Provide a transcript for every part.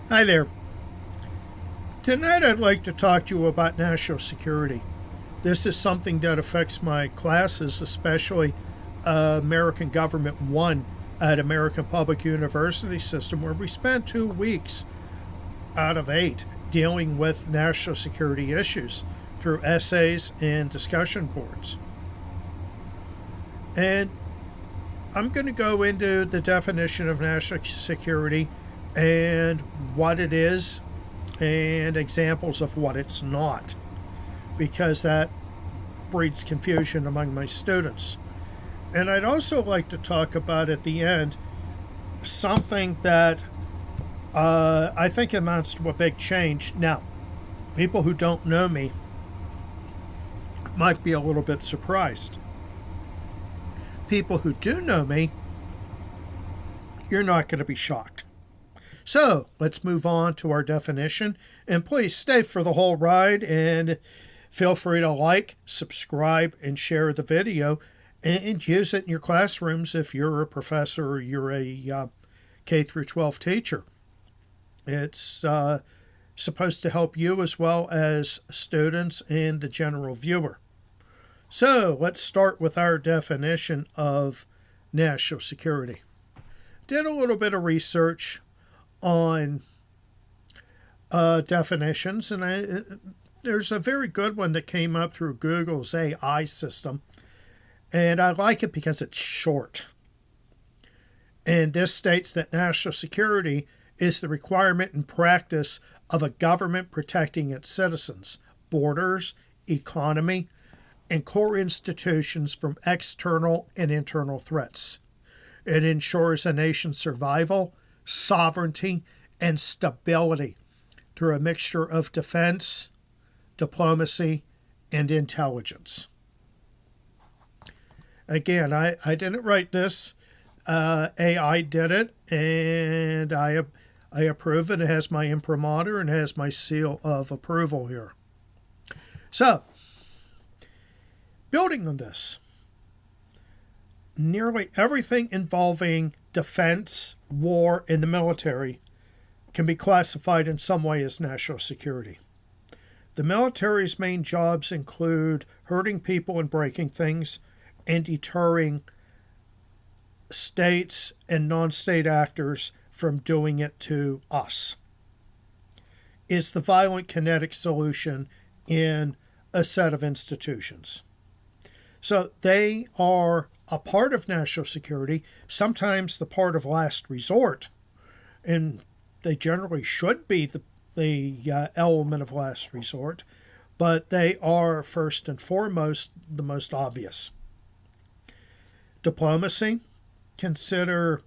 Hi there. Tonight I'd like to talk to you about national security. This is something that affects my classes, especially American Government 1 at American Public University System, where we spent 2 weeks out of 8 dealing with national security issues through essays and discussion boards. And I'm going to go into the definition of national security and what it is and examples of what it's not, because that breeds confusion among my students. And I'd also like to talk about at the end something that I think amounts to a big change. Now, people who don't know me might be a little bit surprised. People who do know me, you're not going to be shocked. So let's move on to our definition. And please stay for the whole ride and feel free to like, subscribe, and share the video and use it in your classrooms if you're a professor or you're a K through 12 teacher. It's supposed to help you as well as students and the general viewer. So let's start with our definition of national security. Did a little bit of research on definitions, and there's a very good one that came up through Google's AI system, and I like it because it's short. And this states that national security is the requirement and practice of a government protecting its citizens, borders, economy, and core institutions from external and internal threats. It ensures a nation's survival, sovereignty, and stability through a mixture of defense, diplomacy, and intelligence. Again, I didn't write this. AI did it, and I approve it. It has my imprimatur and has my seal of approval here. So, building on this, nearly everything involving defense, war, and the military can be classified in some way as national security. The military's main jobs include hurting people and breaking things and deterring states and non-state actors from doing it to us. It's the violent kinetic solution in a set of institutions. So they are a part of national security, sometimes the part of last resort, and they generally should be the element of last resort, but they are first and foremost the most obvious. Diplomacy, consider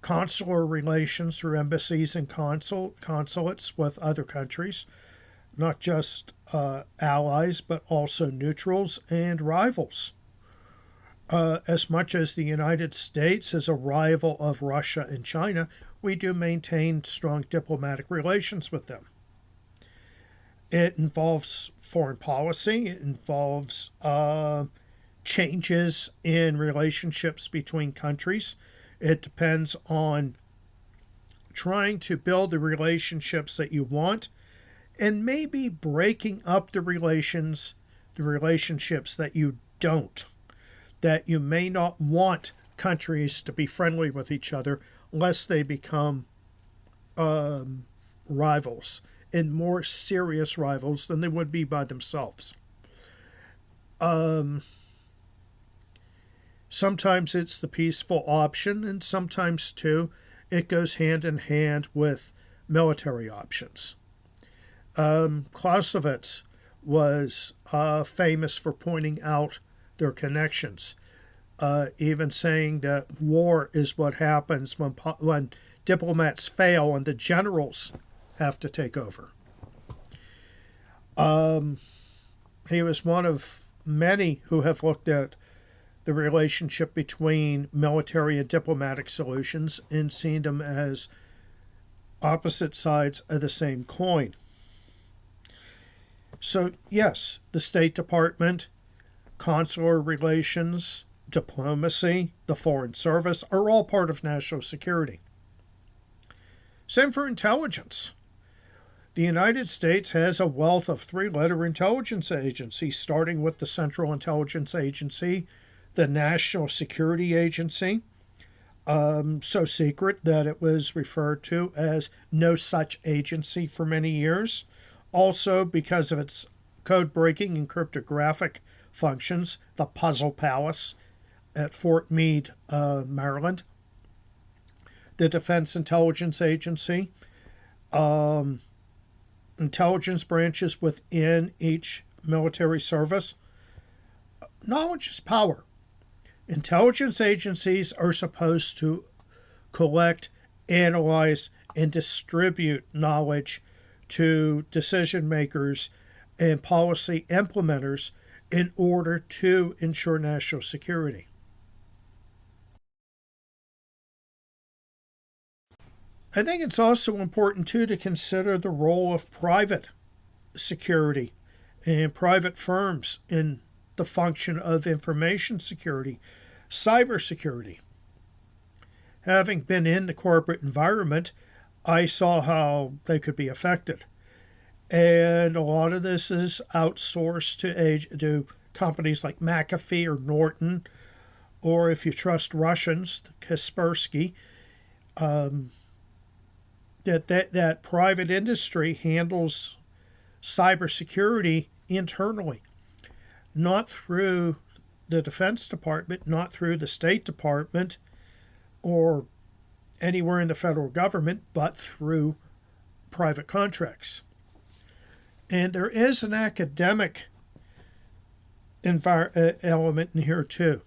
consular relations through embassies and consulates with other countries, not just allies, but also neutrals and rivals. As much as the United States is a rival of Russia and China, we do maintain strong diplomatic relations with them. It involves foreign policy. It involves changes in relationships between countries. It depends on trying to build the relationships that you want and maybe breaking up the relationships that you don't, that you may not want countries to be friendly with each other lest they become rivals, and more serious rivals than they would be by themselves. Sometimes it's the peaceful option, and sometimes, too, it goes hand in hand with military options. Clausewitz was famous for pointing out their connections, even saying that war is what happens when diplomats fail and the generals have to take over. He was one of many who have looked at the relationship between military and diplomatic solutions and seen them as opposite sides of the same coin. So, yes, the State Department, consular relations, diplomacy, the Foreign Service are all part of national security. Same for intelligence. The United States has a wealth of three-letter intelligence agencies, starting with the Central Intelligence Agency, the National Security Agency, so secret that it was referred to as no such agency for many years. Also, because of its code breaking and cryptographic functions, the Puzzle Palace at Fort Meade, Maryland, the Defense Intelligence Agency, intelligence branches within each military service. Knowledge is power. Intelligence agencies are supposed to collect, analyze, and distribute knowledge to decision makers and policy implementers in order to ensure national security. I think it's also important, too, to consider the role of private security and private firms in the function of information security, cybersecurity. Having been in the corporate environment, I saw how they could be affected. And a lot of this is outsourced to companies like McAfee or Norton, or if you trust Russians, Kaspersky. That private industry handles cybersecurity internally, not through the Defense Department, not through the State Department, or anywhere in the federal government, but through private contracts. And there is an academic element in here too.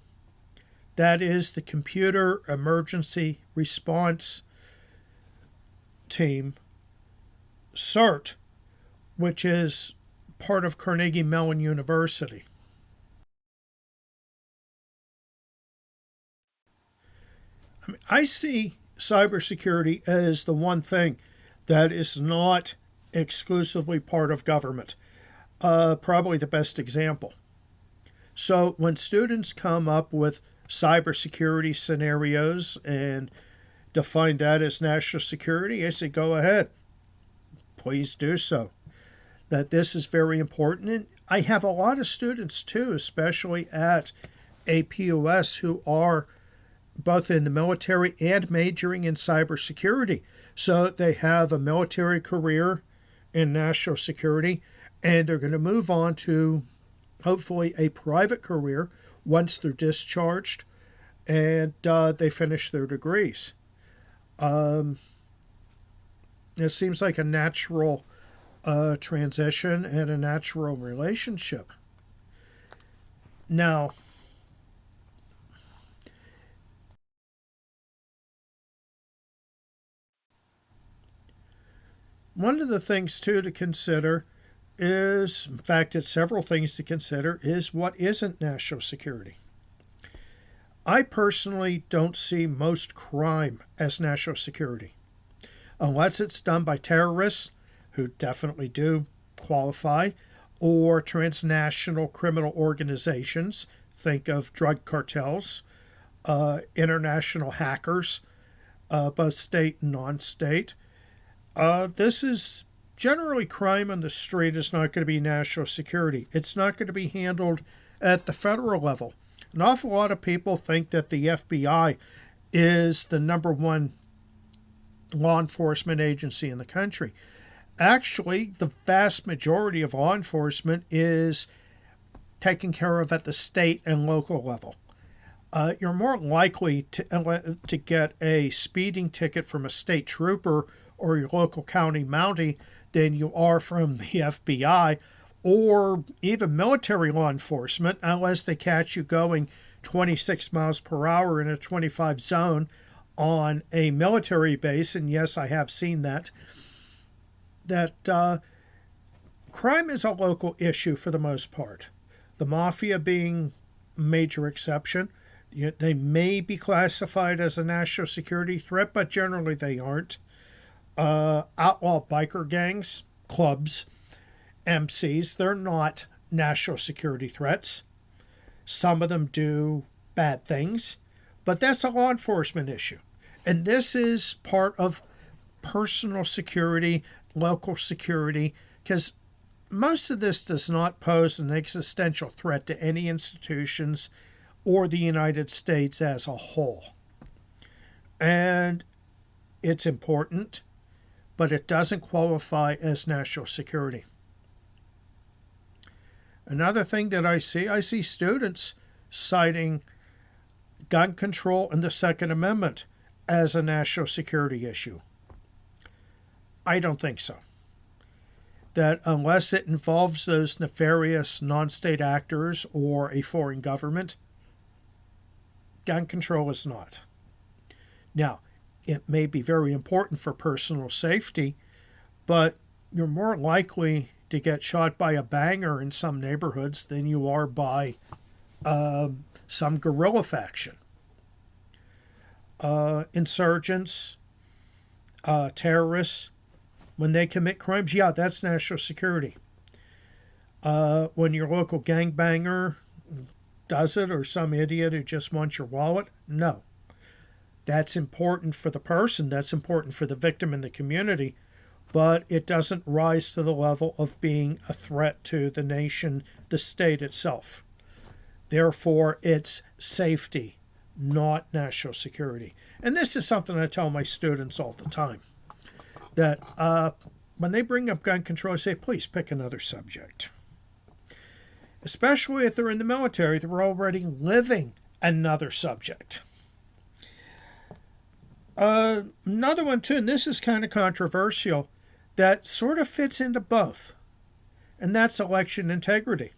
That is the Computer Emergency Response Team, CERT, which is part of Carnegie Mellon University. I see cybersecurity as the one thing that is not exclusively part of government. Probably the best example. So when students come up with cybersecurity scenarios and define that as national security, I say go ahead. Please do so. That this is very important. And I have a lot of students too, especially at APUS, who are both in the military and majoring in cybersecurity. So they have a military career in national security, and they're going to move on to hopefully a private career once they're discharged and they finish their degrees. It seems like a natural transition and a natural relationship. Now, one of the things, too, to consider is, in fact, it's several things to consider, is what isn't national security. I personally don't see most crime as national security, unless it's done by terrorists, who definitely do qualify, or transnational criminal organizations. Think of drug cartels, international hackers, both state and non-state. This is generally crime on the street is not going to be national security. It's not going to be handled at the federal level. An awful lot of people think that the FBI is the number one law enforcement agency in the country. Actually, the vast majority of law enforcement is taken care of at the state and local level. You're more likely to get a speeding ticket from a state trooper or your local county mountie than you are from the FBI or even military law enforcement, unless they catch you going 26 miles per hour in a 25 zone on a military base. And yes, I have seen that. Crime is a local issue for the most part. The mafia being a major exception. They may be classified as a national security threat, but generally they aren't. Outlaw biker gangs, clubs, MCs, they're not national security threats. Some of them do bad things, but that's a law enforcement issue. And this is part of personal security, local security, because most of this does not pose an existential threat to any institutions or the United States as a whole. And it's important, but it doesn't qualify as national security. Another thing that I see students citing gun control and the Second Amendment as a national security issue. I don't think so. That unless it involves those nefarious non-state actors or a foreign government, gun control is not. Now, it may be very important for personal safety, but you're more likely to get shot by a banger in some neighborhoods than you are by some guerrilla faction. Insurgents, terrorists, when they commit crimes, yeah, that's national security. When your local gangbanger does it, or some idiot who just wants your wallet, no. That's important for the person, that's important for the victim and the community, but it doesn't rise to the level of being a threat to the nation, the state itself. Therefore, it's safety, not national security. And this is something I tell my students all the time, that when they bring up gun control, I say, please pick another subject. Especially if they're in the military, they're already living another subject. Another one, too, and this is kind of controversial, that sort of fits into both, and that's election integrity.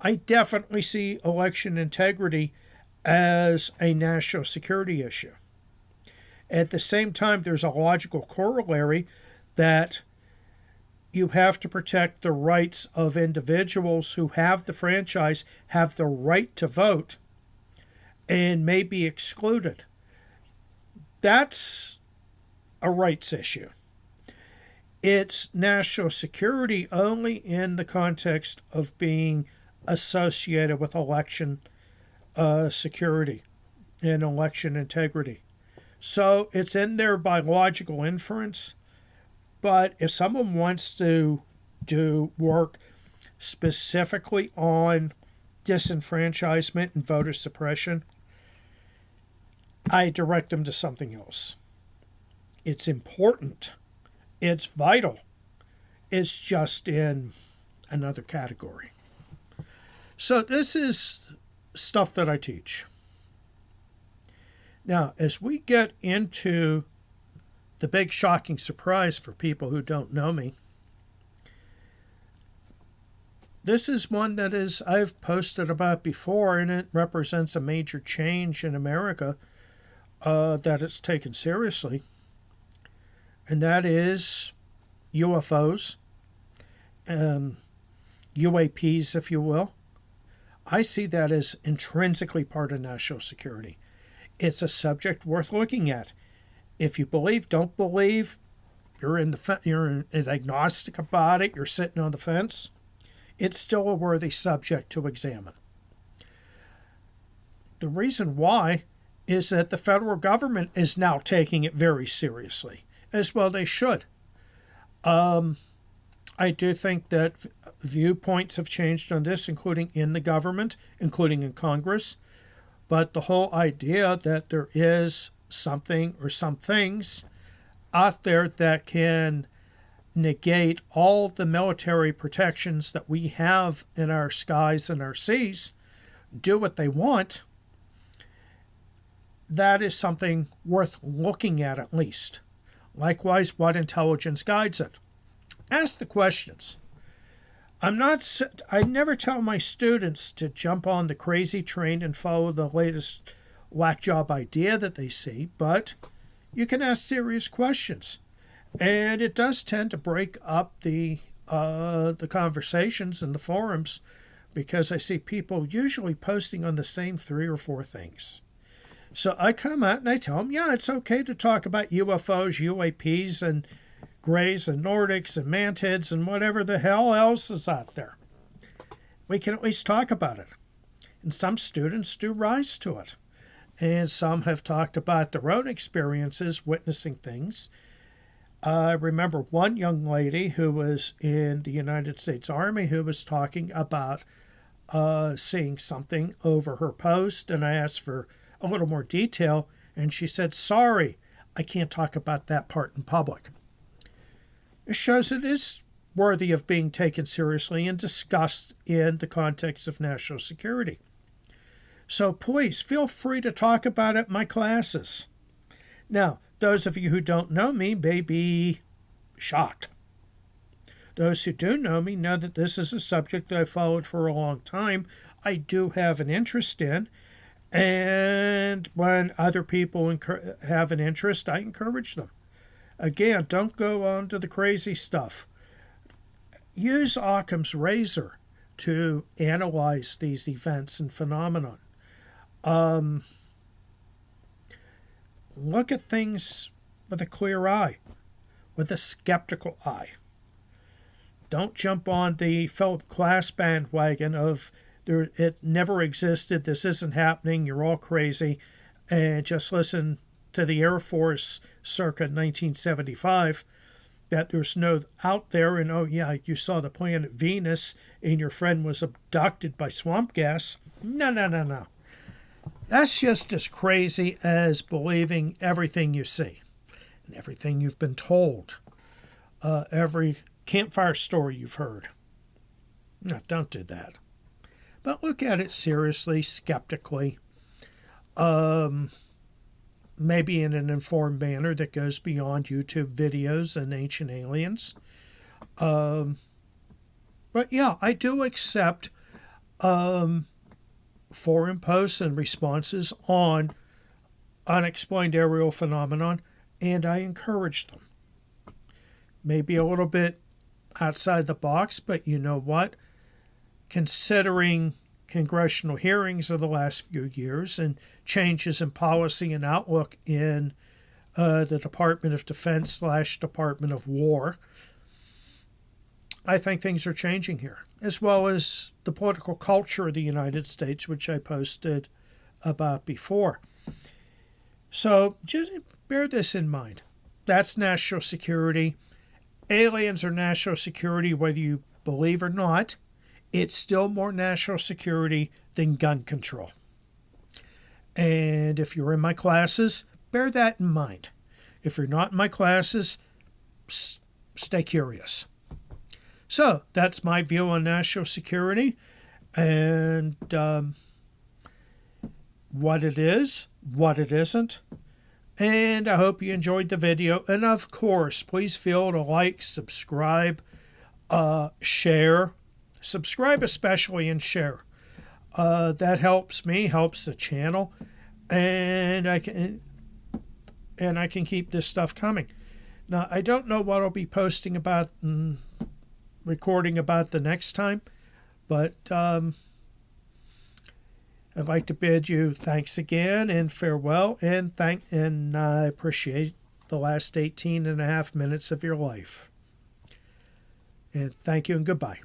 I definitely see election integrity as a national security issue. At the same time, there's a logical corollary that you have to protect the rights of individuals who have the franchise, have the right to vote, and may be excluded. That's a rights issue. It's national security only in the context of being associated with election security and election integrity. So it's in there by logical inference, but if someone wants to do work specifically on disenfranchisement and voter suppression, I direct them to something else. It's important. It's vital. It's just in another category. So this is stuff that I teach. Now, as we get into the big shocking surprise for people who don't know me, this is one that I've posted about before, and it represents a major change in America that it's taken seriously, and that is UFOs, UAPs, if you will. I see that as intrinsically part of national security. It's a subject worth looking at. If you believe, don't believe, you're agnostic about it, you're sitting on the fence, it's still a worthy subject to examine. The reason why is that the federal government is now taking it very seriously, as well they should. I do think that viewpoints have changed on this, including in the government, including in Congress. But the whole idea that there is something or some things out there that can negate all the military protections that we have in our skies and our seas, do what they want, that is something worth looking at least. Likewise, what intelligence guides it? Ask the questions. I never tell my students to jump on the crazy train and follow the latest whack job idea that they see, but you can ask serious questions. And it does tend to break up the conversations in the forums, because I see people usually posting on the same 3 or 4 things. So I come out and I tell them, yeah, it's okay to talk about UFOs, UAPs, and Greys and Nordics and Mantids and whatever the hell else is out there. We can at least talk about it. And some students do rise to it. And some have talked about their own experiences witnessing things. I remember one young lady who was in the United States Army who was talking about seeing something over her post, and I asked for a little more detail, and she said, "Sorry, I can't talk about that part in public." It shows it is worthy of being taken seriously and discussed in the context of national security. So please feel free to talk about it in my classes. Now, those of you who don't know me may be shocked. Those who do know me know that this is a subject that I've followed for a long time. I do have an interest in, and when other people have an interest, I encourage them. Again, don't go on to the crazy stuff. Use Occam's razor to analyze these events and phenomenon. Look at things with a clear eye, with a skeptical eye. Don't jump on the Philip Glass bandwagon of it never existed, this isn't happening, you're all crazy, and just listen to the Air Force circa 1975 that there's no out there, and oh yeah, you saw the planet Venus and your friend was abducted by swamp gas. No. That's just as crazy as believing everything you see and everything you've been told, every campfire story you've heard. No, don't do that. But look at it seriously, skeptically, maybe in an informed manner that goes beyond YouTube videos and ancient aliens. But yeah, I do accept forum posts and responses on unexplained aerial phenomenon, and I encourage them. Maybe a little bit outside the box, but you know what? Considering congressional hearings of the last few years and changes in policy and outlook in the Department of Defense / Department of War, I think things are changing here, as well as the political culture of the United States, which I posted about before. So just bear this in mind. That's national security. Aliens are national security, whether you believe or not. It's still more national security than gun control. And if you're in my classes, bear that in mind. If you're not in my classes, stay curious. So that's my view on national security and what it is, what it isn't. And I hope you enjoyed the video. And of course, please feel to like, subscribe, share. Subscribe especially and share. That helps me, helps the channel, and I can keep this stuff coming. Now, I don't know what I'll be posting about and recording about the next time, but I'd like to bid you thanks again and farewell, and I appreciate the last 18 and a half minutes of your life. And thank you and goodbye.